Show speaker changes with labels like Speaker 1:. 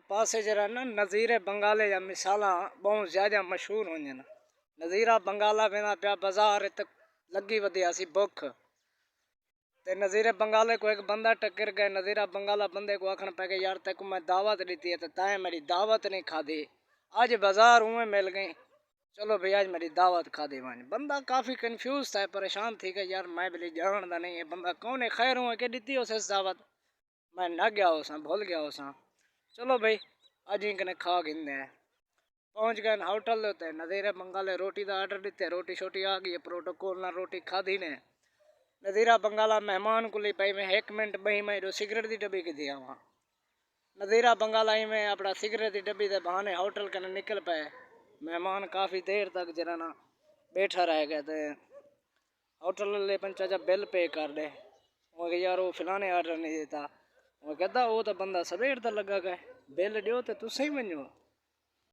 Speaker 1: पास जरा ना नज़ीर बंगाले या मिसाल बहुत ज़्यादा मशहूर होंगे ना। नज़ीरा बंगाला वेंदा पिया बाज़ार तक लगी वधिया सी भुख ते नज़ीरे बंगाले को एक बंदा टक्कर गए। नज़ीरा बंगाला बंदे को आखन पे यार तेको मैं दावत दी है तो तैं मेरी दावत नहीं खाधी। आज बाज़ार उमें मिल गई, चलो भाई आज मेरी दावत खाधी। वन बंदा काफ़ी कंफ्यूज था, परेशान थी कि यार मैं भी जानता नहीं है बंदा कौन है, खैर हूँ कि दी उसे दावत मैं न गया हो सा, भूल गया हो सा। चलो भाई आज इनकने खा गिंदे हैं। पहुँच गए होटल होते नज़ीरे बंगाले रोटी का आर्डर दिते, रोटी छोटी आ गई, प्रोटोकॉल ना रोटी खाधी ने। नज़ीरा बंगाला मेहमान को ली पाई मैं 1 मिनट बही मैं जो सिगरेट की डब्बी की दिया वहाँ। नज़ीरा बंगाला ही में अपना सिगरेट की डब्बी के बहाने होटल कने निकल पाए। मेहमान काफ़ी देर तक जरा ना बैठा रह गए थे। होटल ले पंचा जब बिल पे कर दे, वो यार वो फिलाने आर्डर नहीं देता। वो कहता वो तो बंदा सवेर का लगा गया, बिल दो तो तुम ही मनो।